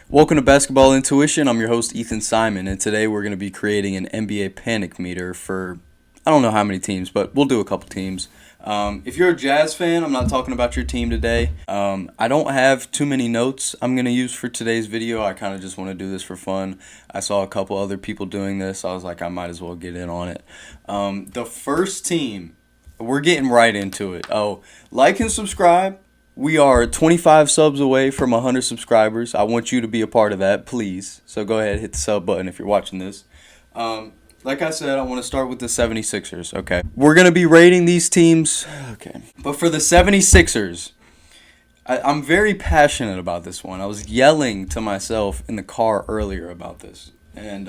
Welcome to Basketball Intuition. I'm your host, Ethan Simon, and today we're going to be creating an NBA panic meter for, I don't know how many teams, but we'll do a couple teams. If you're a Jazz fan, I'm not talking about your team today. I don't have too many notes I'm going to use for today's video. I kind of just want to do this for fun. I saw a couple other people doing this. I was like, I might as well get in on it. The first team, we're getting right into it. Like and subscribe. We are 25 subs away from 100 subscribers. I want you to be a part of that, please. So go ahead, hit the sub button if you're watching this. Like I said, I want to start with the 76ers, okay? We're going to be rating these teams, okay. But for the 76ers, I'm very passionate about this one. I was yelling to myself in the car earlier about this. And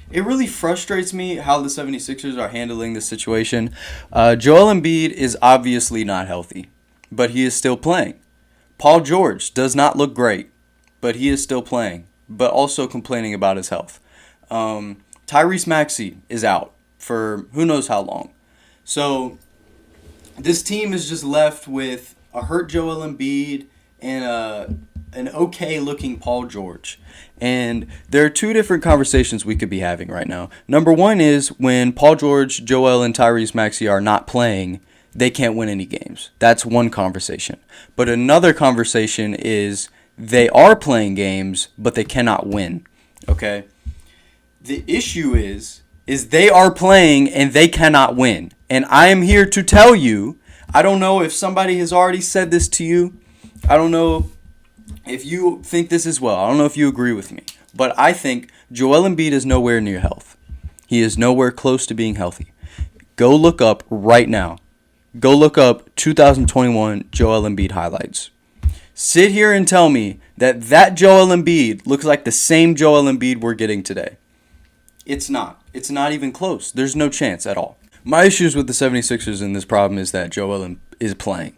it really frustrates me how the 76ers are handling this situation. Joel Embiid is obviously not healthy, but he is still playing. Paul George does not look great, but he is still playing, but also complaining about his health. Tyrese Maxey is out for who knows how long. So this team is just left with a hurt Joel Embiid and an okay-looking Paul George. And there are two different conversations we could be having right now. Number one is when Paul George, Joel, and Tyrese Maxey are not playing, they can't win any games. That's one conversation. But another conversation is they are playing games, but they cannot win. Okay? The issue is they are playing and they cannot win. And I am here to tell you, I don't know if somebody has already said this to you. I don't know if you think this as well. I don't know if you agree with me. But I think Joel Embiid is nowhere near health. He is nowhere close to being healthy. Go look up right now. Go look up 2021 Joel Embiid highlights. Sit here and tell me that Joel Embiid looks like the same Joel Embiid we're getting today. It's not. It's not even close. There's no chance at all. My issues with the 76ers in this problem is that Joel is playing.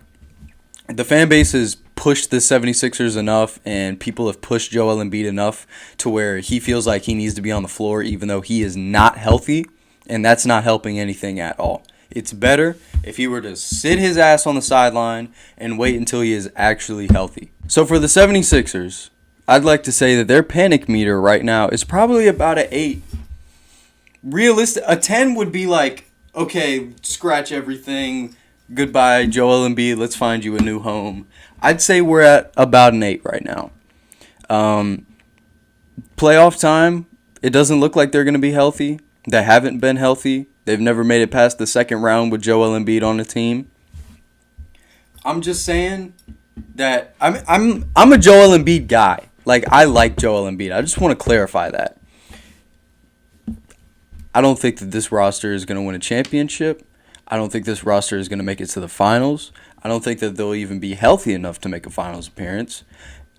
The fan base has pushed the 76ers enough, and people have pushed Joel Embiid enough to where he feels like he needs to be on the floor even though he is not healthy, and that's not helping anything at all. It's better if he were to sit his ass on the sideline and wait until he is actually healthy. So for the 76ers, I'd like to say that their panic meter right now is probably about an 8. Realistic, a 10 would be like, okay, scratch everything. Goodbye, Joel Embiid. Let's find you a new home. I'd say we're at about an 8 right now. Playoff time, it doesn't look like they're going to be healthy. They haven't been healthy. They've never made it past the second round with Joel Embiid on the team. I'm just saying that I'm a Joel Embiid guy. Like, I like Joel Embiid. I just want to clarify that. I don't think that this roster is going to win a championship. I don't think this roster is going to make it to the finals. I don't think that they'll even be healthy enough to make a finals appearance.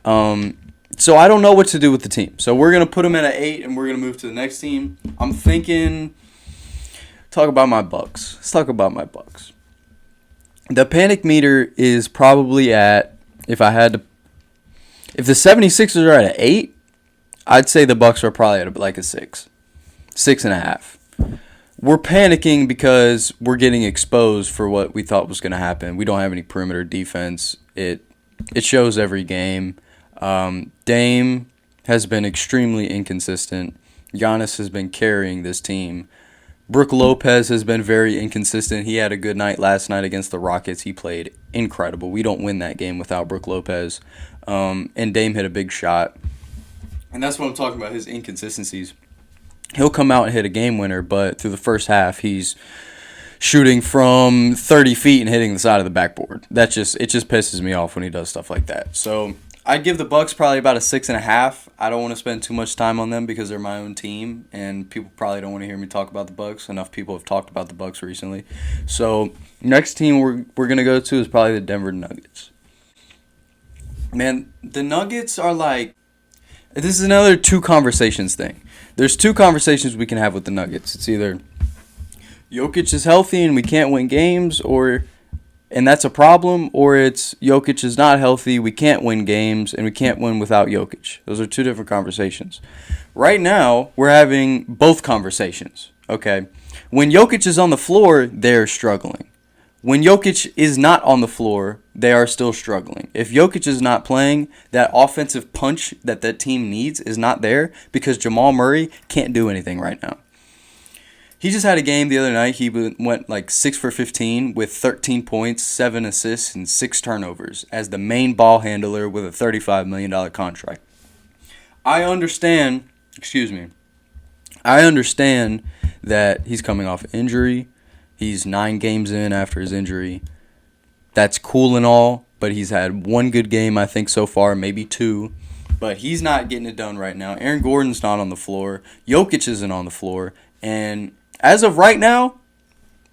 So I don't know what to do with the team. So we're going to put them at an 8, and we're going to move to the next team. I'm thinking, talk about my Bucks. Let's talk about my Bucks. The panic meter is probably at, if the 76ers are at an 8, I'd say the Bucks are probably at like a 6. 6.5. We're panicking because we're getting exposed for what we thought was going to happen. We don't have any perimeter defense. It shows every game. Dame has been extremely inconsistent. Giannis has been carrying this team. Brook Lopez has been very inconsistent. He had a good night last night against the Rockets. He played incredible. We don't win that game without Brook Lopez. And Dame hit a big shot. And that's what I'm talking about, his inconsistencies. He'll come out and hit a game winner, but through the first half, he's shooting from 30 feet and hitting the side of the backboard. It just pisses me off when he does stuff like that. So I'd give the Bucks probably about a 6.5. I don't want to spend too much time on them because they're my own team, and people probably don't want to hear me talk about the Bucks. Enough people have talked about the Bucks recently. So next team we're gonna go to is probably the Denver Nuggets. Man, the Nuggets are like, this is another two conversations thing. There's two conversations we can have with the Nuggets. It's either Jokic is healthy and we can't win games, and that's a problem, or it's Jokic is not healthy, we can't win games, and we can't win without Jokic. Those are two different conversations. Right now, we're having both conversations, okay? When Jokic is on the floor, they're struggling. when Jokic is not on the floor, they are still struggling. If Jokic is not playing, that offensive punch that team needs is not there because Jamal Murray can't do anything right now. He just had a game the other night. He went like 6 for 15 with 13 points, 7 assists, and 6 turnovers as the main ball handler with a $35 million contract. I understand that he's coming off injury. He's 9 games in after his injury. That's cool and all, but he's had 1 good game, I think, so far, maybe 2. But he's not getting it done right now. Aaron Gordon's not on the floor. Jokic isn't on the floor. And as of right now,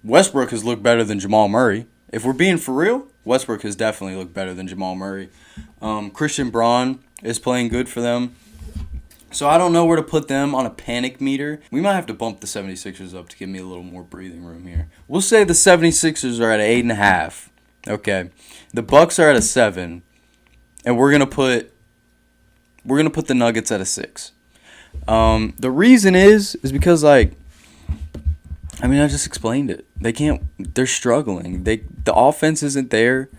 Westbrook has looked better than Jamal Murray. If we're being for real, Westbrook has definitely looked better than Jamal Murray. Christian Braun is playing good for them. So I don't know where to put them on a panic meter. We might have to bump the 76ers up to give me a little more breathing room here. We'll say the 76ers are at 8.5. Okay. The Bucks are at a 7. And we're gonna put the Nuggets at a 6. The reason is because I just explained it. They're struggling. The offense isn't there.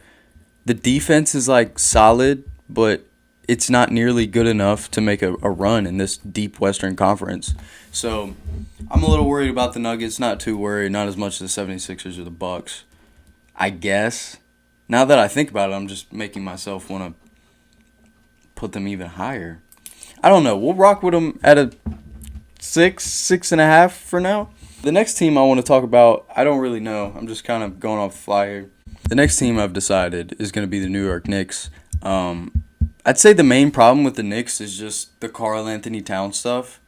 The defense is solid, but it's not nearly good enough to make a run in this deep Western Conference. So I'm a little worried about the Nuggets. Not too worried. Not as much as the 76ers or the Bucks, I guess. Now that I think about it, I'm just making myself want to put them even higher. I don't know. We'll rock with them at a 6.5 for now. The next team I want to talk about, I don't really know. I'm just kind of going off the fly here. The next team I've decided is going to be the New York Knicks. I'd say the main problem with the Knicks is just the Karl Anthony Towns stuff.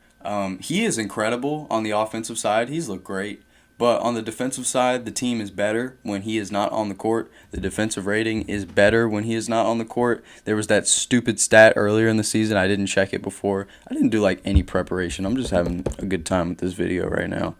He is incredible on the offensive side. He's looked great. But on the defensive side, the team is better when he is not on the court. The defensive rating is better when he is not on the court. There was that stupid stat earlier in the season. I didn't check it before. I didn't do any preparation. I'm just having a good time with this video right now.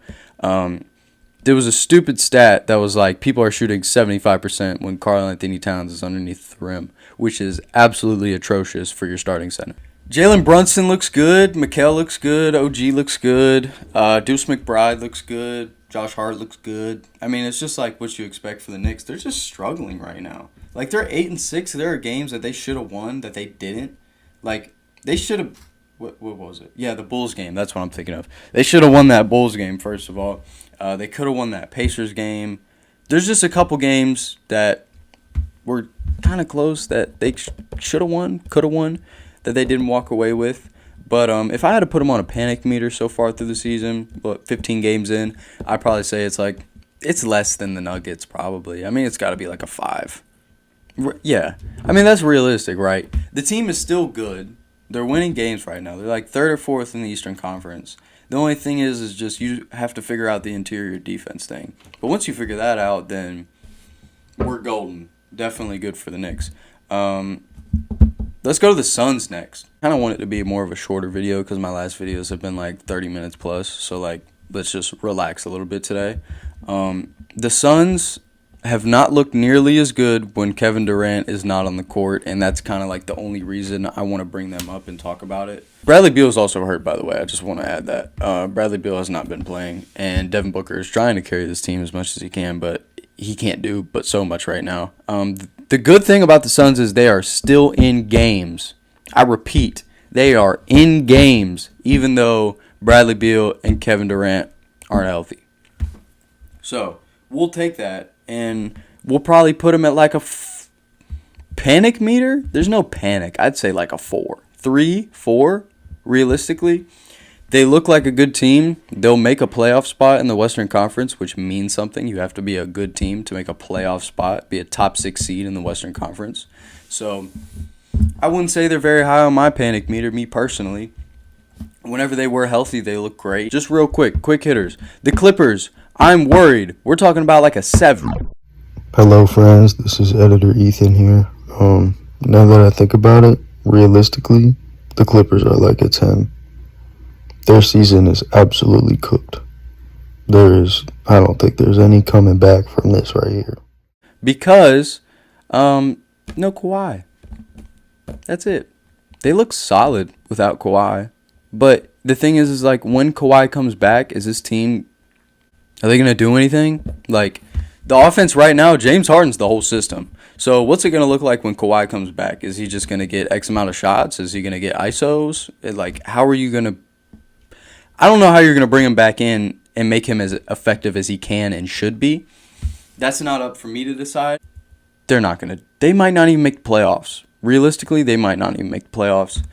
There was a stupid stat that was people are shooting 75% when Karl Anthony Towns is underneath the rim, which is absolutely atrocious for your starting center. Jalen Brunson looks good. Mikal looks good. OG looks good. Deuce McBride looks good. Josh Hart looks good. I mean, it's just what you expect for the Knicks. They're just struggling right now. They're 8-6. There are games that they should have won that they didn't. They should have. What was it? Yeah, the Bulls game. That's what I'm thinking of. They should have won that Bulls game, first of all. They could have won that Pacers game. There's just a couple games that were kind of close that they should have won, could have won, that they didn't walk away with. But if I had to put them on a panic meter so far through the season, 15 games in, I'd probably say it's less than the Nuggets probably. I mean, it's got to be a 5. Yeah. I mean, that's realistic, right? The team is still good. They're winning games right now. They're 3rd or 4th in the Eastern Conference. The only thing is just you have to figure out the interior defense thing. But once you figure that out, then we're golden. Definitely good for the Knicks. Let's go to the Suns next. I kind of want it to be more of a shorter video because my last videos have been 30 minutes plus. So let's just relax a little bit today. The Suns have not looked nearly as good when Kevin Durant is not on the court, and that's kind of the only reason I want to bring them up and talk about it. Bradley Beal is also hurt, by the way. I just want to add that. Bradley Beal has not been playing, and Devin Booker is trying to carry this team as much as he can, but he can't do but so much right now. The good thing about the Suns is they are still in games. I repeat, they are in games, even though Bradley Beal and Kevin Durant aren't healthy. So we'll take that. And we'll probably put them at a panic meter. There's no panic. I'd say a 4. 3, 4, realistically. They look like a good team. They'll make a playoff spot in the Western Conference, which means something. You have to be a good team to make a playoff spot, be a top 6 seed in the Western Conference. So I wouldn't say they're very high on my panic meter, me personally. Whenever they were healthy, they look great. Just real quick hitters. The Clippers, I'm worried. We're talking about a 7. Hello, friends. This is Editor Ethan here. Now that I think about it, realistically, the Clippers are a 10. Their season is absolutely cooked. I don't think there's any coming back from this right here. Because, no Kawhi. That's it. They look solid without Kawhi. But the thing is when Kawhi comes back, is this team, are they going to do anything? The offense right now, James Harden's the whole system. So what's it going to look like when Kawhi comes back? Is he just going to get X amount of shots? Is he going to get ISOs? How are you going to – I don't know how you're going to bring him back in and make him as effective as he can and should be. That's not up for me to decide. They're not going to – they might not even make the playoffs. Realistically, they might not even make the playoffs.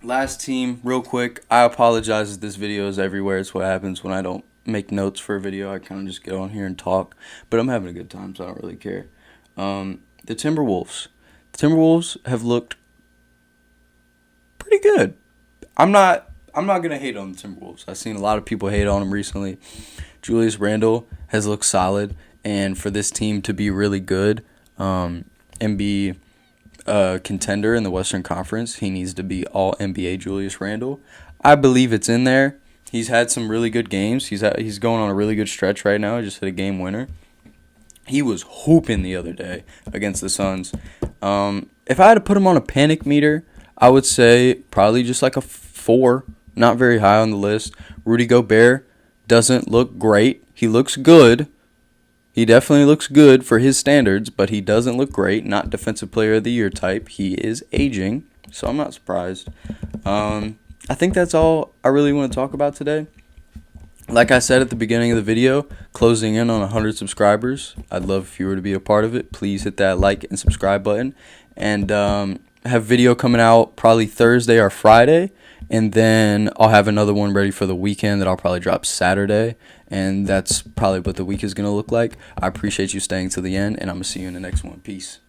Last team, real quick. I apologize if this video is everywhere. It's what happens when I don't make notes for a video. I kind of just get on here and talk. But I'm having a good time, so I don't really care. The Timberwolves. The Timberwolves have looked pretty good. I'm not gonna hate on the Timberwolves. I've seen a lot of people hate on them recently. Julius Randle has looked solid, and for this team to be really good, and be a contender in the Western Conference, he needs to be all NBA Julius Randle. I believe it's in there. He's had some really good games. He's going on a really good stretch right now. He just hit a game winner. He was hooping the other day against the Suns. If I had to put him on a panic meter, I would say probably just like a 4. Not very high on the list. Rudy Gobert doesn't look great. He looks good. He definitely looks good for his standards, but he doesn't look great. Not Defensive Player of the Year type. He is aging, so I'm not surprised. I think that's all I really want to talk about today. Like I said at the beginning of the video, closing in on 100 subscribers. I'd love if you were to be a part of it. Please hit that like and subscribe button. And have video coming out probably Thursday or Friday. And then I'll have another one ready for the weekend that I'll probably drop Saturday. And that's probably what the week is going to look like. I appreciate you staying to the end, and I'm going to see you in the next one. Peace.